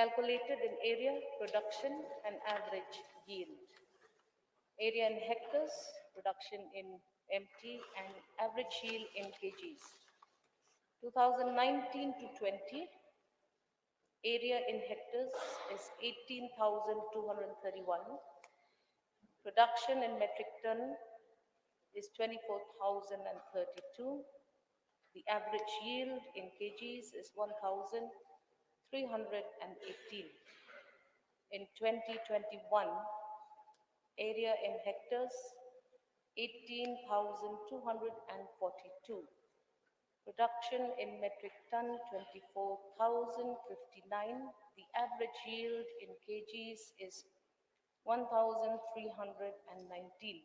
calculated in area, production, and average yield. Area in hectares, production in MT, and average yield in kgs. 2019 to 20, area in hectares is 18,231. Production in metric ton is 24,032. The average yield in kgs is 1,318. In 2021, area in hectares 18,242. Production in metric ton 24,059. The average yield in kgs is 1,319.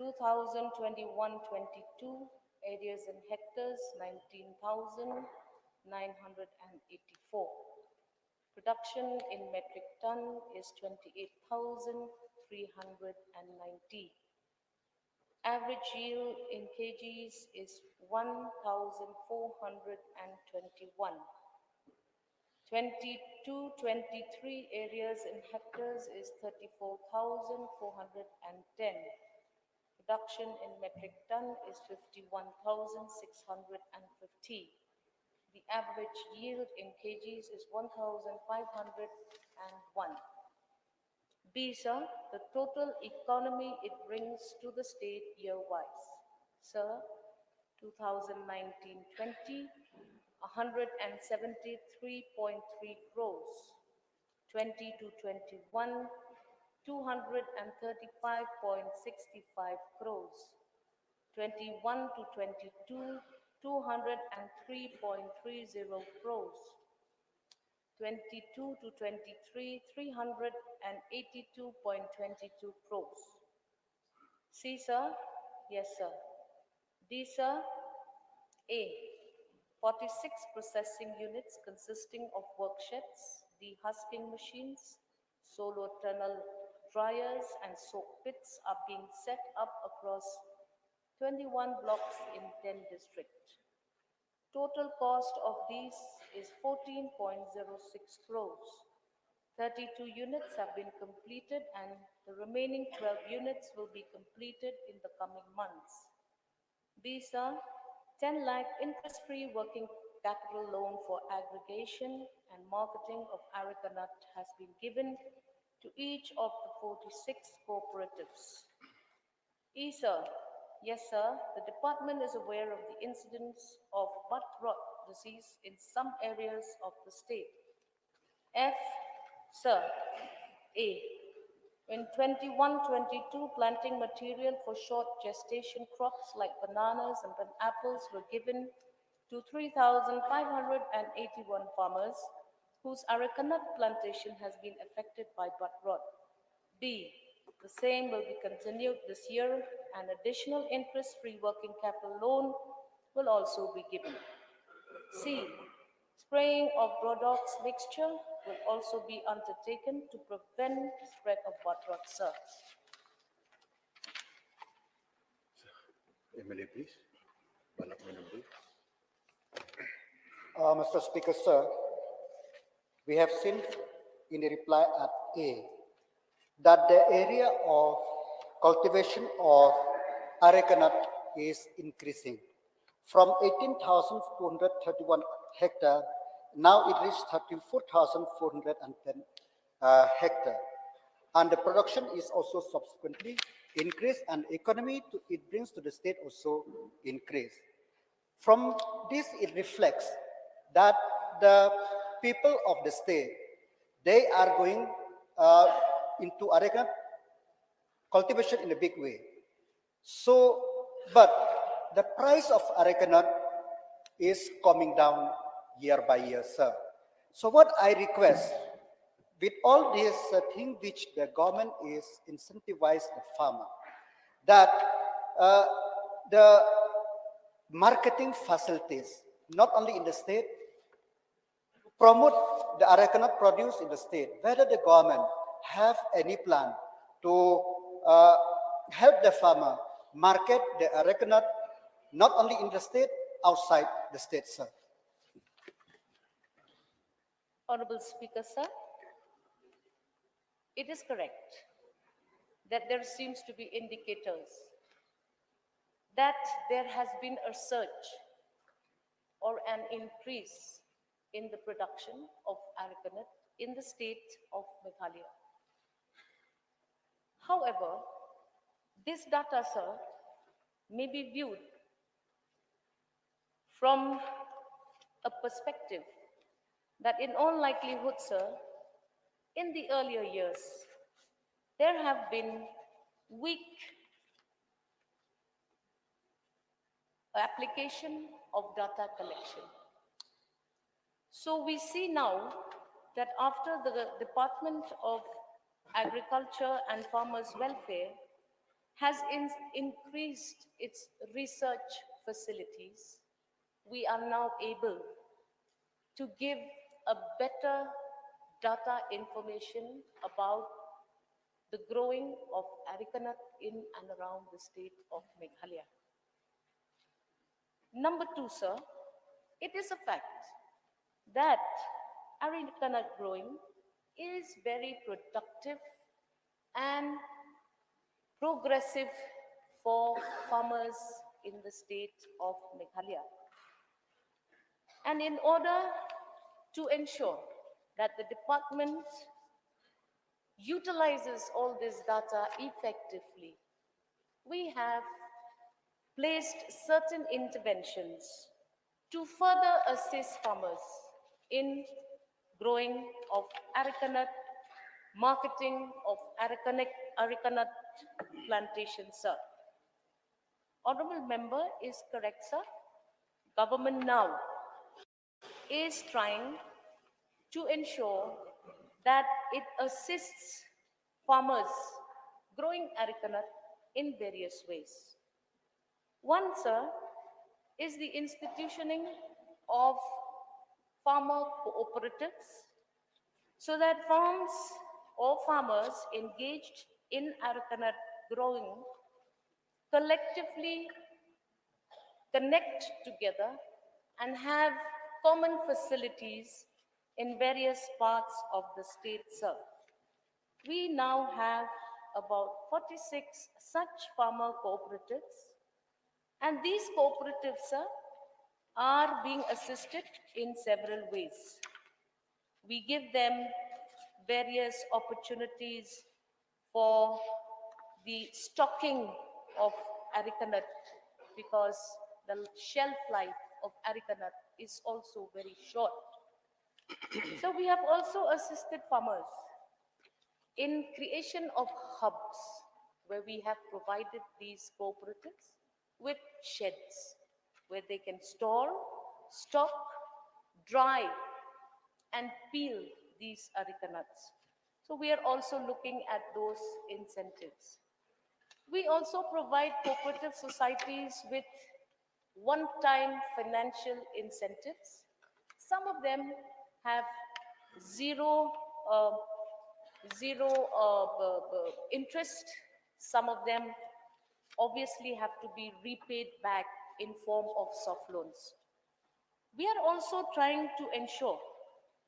2021-22, areas in hectares 19,984. Production in metric ton is 28,390. Average yield in kgs is 1,421. 22-23 areas in hectares is 34,410. Production in metric ton is 51,650. The average yield in kgs is 1,501. B, sir, the total economy it brings to the state year-wise. Sir, 2019-20, 173.3 crores. 20 to 21, 235.65 crores. 21 to 22, 203.30 crores. 22 to 23, 382.22 crores. C, sir? Yes, sir. D, sir? A, 46 processing units consisting of worksheds, dehusking machines, solar tunnel dryers, and soak pits are being set up across 21 blocks in 10 districts. Total cost of these is 14.06 crores. 32 units have been completed and the remaining 12 units will be completed in the coming months. B, sir, 10 lakh interest-free working capital loan for aggregation and marketing of Arecanut has been given to each of the 46 cooperatives. E, sir, yes, sir, the department is aware of the incidence of bud rot disease in some areas of the state. F, sir, A, in 21-22, planting material for short gestation crops like bananas and apples were given to 3,581 farmers whose Arecanut plantation has been affected by bud rot. B, the same will be continued this year. An additional interest-free working capital loan will also be given. C, spraying of Brodox mixture will also be undertaken to prevent spread of bud rot, sir. MLA, please. Mr. Speaker, sir, we have seen in the reply at A that the area of cultivation of Arecanut is increasing from 18,431 hectares. Now it reached 34,410 hectares. And the production is also subsequently increased and economy it brings to the state also increased. From this, it reflects that the people of the state, they are going into Arecanut cultivation in a big way. So, but the price of Arecanut is coming down year by year, sir. So what I request, with all these things which the government is incentivize the farmer, that the marketing facilities, not only in the state, promote the Arecanut produce in the state, whether the government have any plan to help the farmer market the Arecanut not only in the state, outside the state, sir. Honorable Speaker, sir, it is correct that there seems to be indicators that there has been a surge or an increase in the production of Arecanut in the state of Meghalaya. However, this data, sir, may be viewed from a perspective that in all likelihood, sir, in the earlier years, there have been weak application of data collection. So we see now that after the Department of Agriculture and Farmers Welfare has increased its research facilities, we are now able to give a better data information about the growing of arecanut in and around the state of Meghalaya. Number two, sir, it is a fact that arecanut growing is very productive and progressive for farmers in the state of Meghalaya. And in order to ensure that the department utilizes all this data effectively, we have placed certain interventions to further assist farmers in growing of arecanut, marketing of arecanut plantation, sir. Honorable member is correct, sir. Government now is trying to ensure that it assists farmers growing arecanut in various ways. One, sir, is the institutioning of farmer cooperatives so that farms or farmers engaged in arecanut growing collectively connect together and have common facilities in various parts of the state, sir. We now have about 46 such farmer cooperatives, and these cooperatives, sir, are being assisted in several ways. We give them various opportunities for the stocking of arecanut because the shelf life of arecanut is also very short. So we have also assisted farmers in creation of hubs where we have provided these cooperatives with sheds where they can store, stock, dry, and peel these arecanuts. So we are also looking at those incentives. We also provide cooperative societies with one-time financial incentives. Some of them have zero, uh, interest. Some of them obviously have to be repaid back in form of soft loans. We are also trying to ensure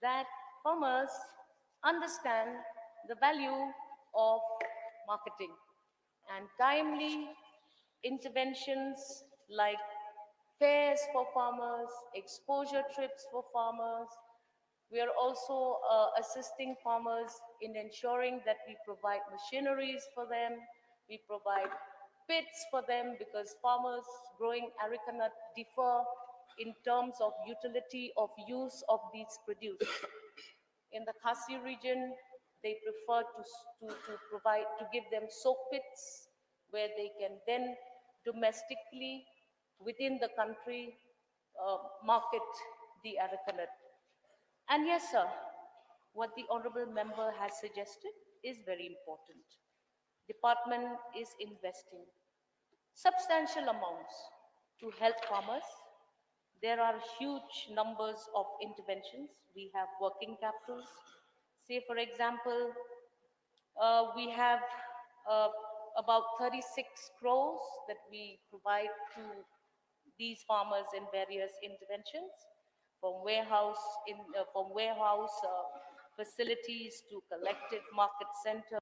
that farmers understand the value of marketing and timely interventions like fairs for farmers, exposure trips for farmers. We are also assisting farmers in ensuring that we provide machineries for them, we provide pits for them because farmers growing arecanut differ in terms of utility of use of these produce. In the Khasi region, they prefer to provide, to give them soak pits where they can then domestically within the country market the arecanut. And yes, sir, what the honorable member has suggested is very important. Department is investing substantial amounts to help farmers. There are huge numbers of interventions. We have working capitals. Say, for example, we have uh, about 36 crores that we provide to these farmers in various interventions. from warehouse facilities to collective market centers.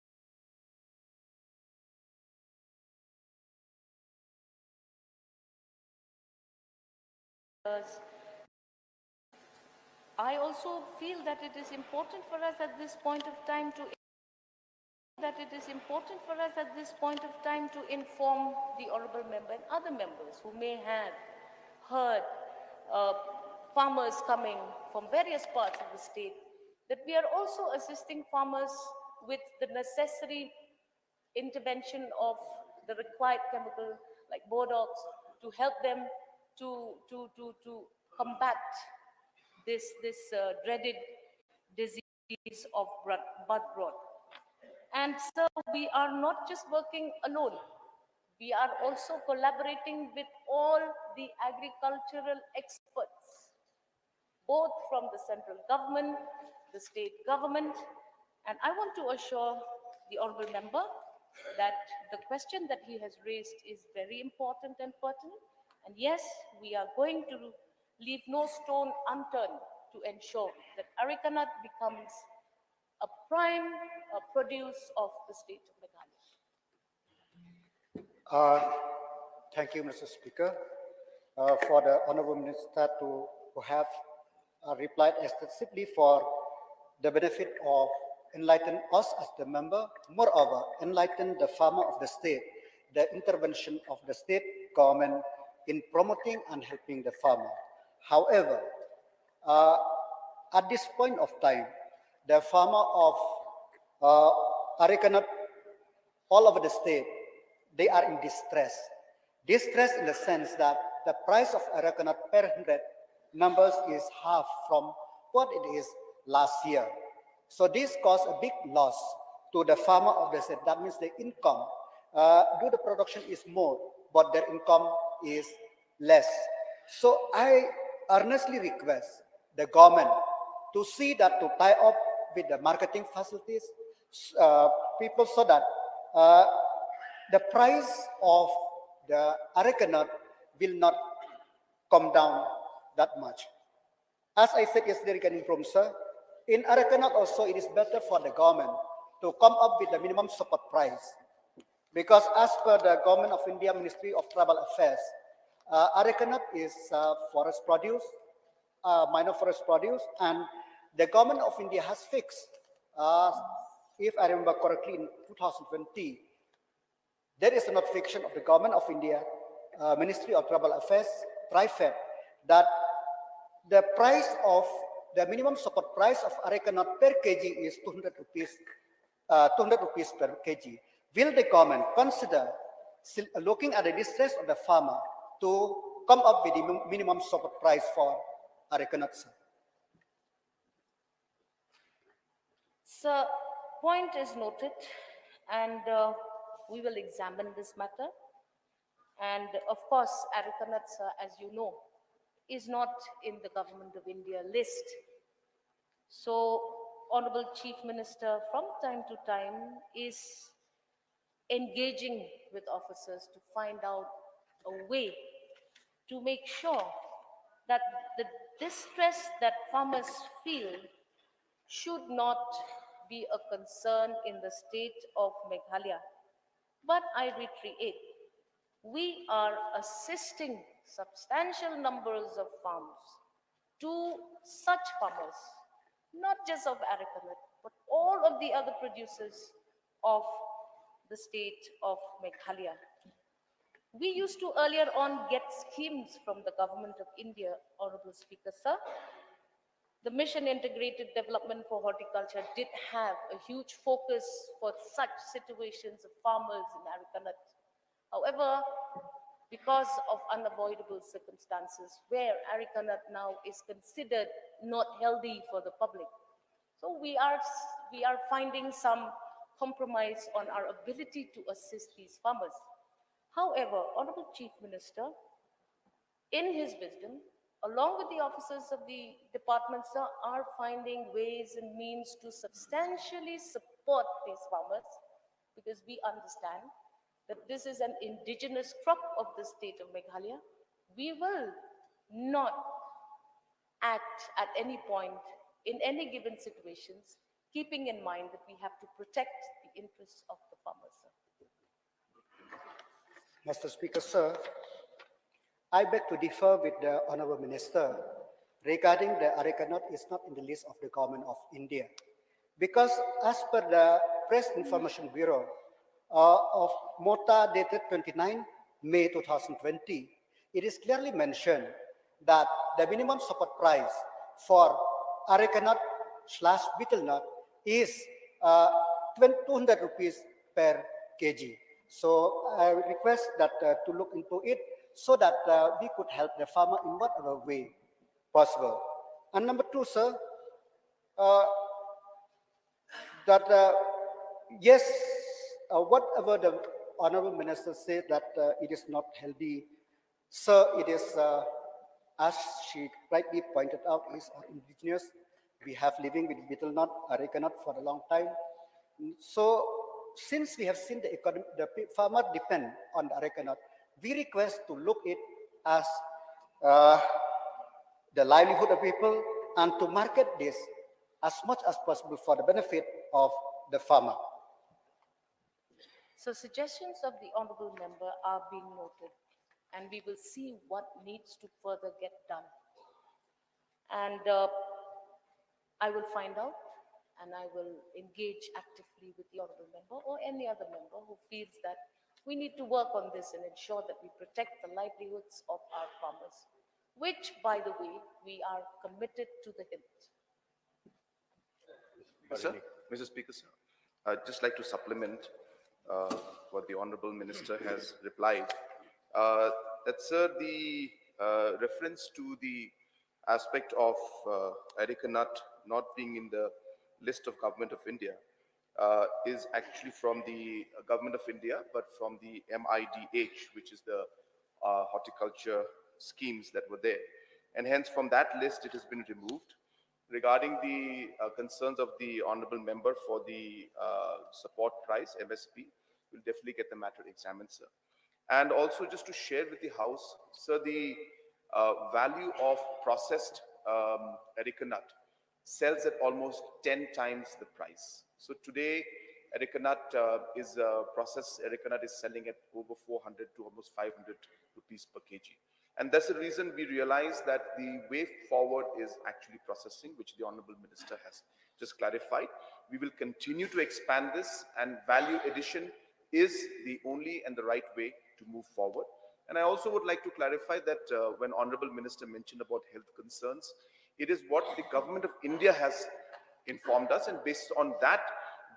I also feel that it is important for us at this point of time to inform the honorable member and other members who may have heard uh, farmers coming from various parts of the state that we are also assisting farmers with the necessary intervention of the required chemical like Bodox to help them to combat this dreaded disease of bud rot. And so we are not just working alone. We are also collaborating with all the agricultural experts, both from the central government, the state government, and I want to assure the honorable member that the question that he has raised is very important and pertinent. And yes, we are going to leave no stone unturned to ensure that Arecanut becomes a prime produce of the state of Meghalaya. Uh, Thank you, Mr. Speaker, for the Honorable Minister to have replied extensively for the benefit of enlighten us as the member, moreover, enlighten the farmer of the state, the intervention of the state government in promoting and helping the farmer. However, uh, at this point of time, the farmer of Arecanut all over the state, they are in distress. Distress in the sense that the price of Arecanut per 100 numbers is half from what it is last year. So this caused a big loss to the farmer of the state. That means the income, do the production is more, but their income is less. So I earnestly request the government to see that to tie up with the marketing facilities, uh, people so that uh, the price of the Arecanut will not come down that much. As I said yesterday regarding Promsa, in Arecanut also it is better for the government to come up with the minimum support price. Because as per the Government of India Ministry of Tribal Affairs, Arecanut is forest produce, minor forest produce, and the Government of India has fixed, uh, if I remember correctly, in 2020, there is a notification of the Government of India, Ministry of Tribal Affairs, private, that the price of the minimum support price of Arecanut per kg is 200 rupees, 200 rupees per kg. Will the government consider looking at the distress of the farmer to come up with the minimum support price for Arecanut? Sir, point is noted, and we will examine this matter. And of course, Arecanut, as you know, is not in the Government of India list. So, Honorable Chief Minister from time to time is engaging with officers to find out a way to make sure that the distress that farmers feel should not be a concern in the state of Meghalaya. But I reiterate, we are assisting substantial numbers of farms to such farmers, not just of Arecanut, but all of the other producers of the state of Meghalaya. We used to earlier on get schemes from the Government of India, Honorable Speaker, sir. The Mission Integrated Development for Horticulture did have a huge focus for such situations of farmers in Arecanut. However, because of unavoidable circumstances where Arecanut now is considered not healthy for the public, so we are finding some compromise on our ability to assist these farmers. However, Honorable Chief Minister, in his wisdom, along with the officers of the departments, are finding ways and means to substantially support these farmers because we understand that this is an indigenous crop of the state of Meghalaya. We will not act at any point in any given situations, keeping in mind that we have to protect the interests of the farmers, sir. Mr. Speaker, sir, I beg to differ with the Honorable Minister regarding the Arecanut is not in the list of the Government of India. Because as per the Press Information Bureau of MOTA dated 29 May 2020, it is clearly mentioned that the minimum support price for Arecanut slash betel nut is 200 rupees per kg. So I request that to look into it so that we could help the farmer in whatever way possible. And number two, sir, uh, that yes, whatever the honorable minister said that it is not healthy, sir, it is as she rightly pointed out, is our indigenous. We have living with betel nut, areca nut for a long time. So since we have seen the economy, the farmer depend on the areca nut, we request to look it as uh, the livelihood of people and to market this as much as possible for the benefit of the farmer. So suggestions of the honorable member are being noted, and we will see what needs to further get done. And I will find out and I will engage actively with the honorable member or any other member who feels that we need to work on this and ensure that we protect the livelihoods of our farmers, which, by the way, we are committed to the hilt. Sir, Mr. Speaker, sir, I'd just like to supplement uh, what the Honorable Minister has replied. Uh, that, sir, the reference to the aspect of Arecanut not being in the list of Government of India is actually from the Government of India, but from the MIDH, which is the horticulture schemes that were there. And hence, from that list, it has been removed. Regarding the concerns of the honorable member for the support price, MSP, we'll definitely get the matter examined, sir. And also just to share with the House, sir, the value of processed arecanut sells at almost 10 times the price. So today, arecanut processed arecanut is selling at over 400 to almost 500 rupees per kg. And that's the reason we realize that the way forward is actually processing, which the Honorable Minister has just clarified. We will continue to expand this, and value addition is the only and the right way to move forward. And I also would like to clarify that when Honorable Minister mentioned about health concerns, it is what the Government of India has informed us, and based on that,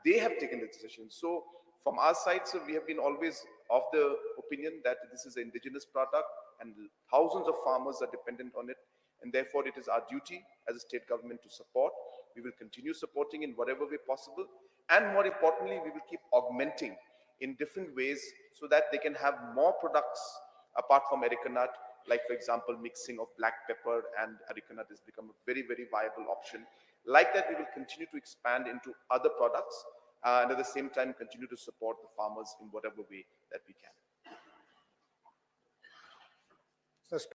they have taken the decision. So from our side, so we have been always of the opinion that this is an indigenous product and thousands of farmers are dependent on it, and therefore it is our duty as a state government to support. We will continue supporting in whatever way possible, and more importantly, we will keep augmenting in different ways so that they can have more products apart from arecanut, like for example, mixing of black pepper and arecanut has become a very, very viable option. Like that, we will continue to expand into other products and at the same time continue to support the farmers in whatever way that we can. So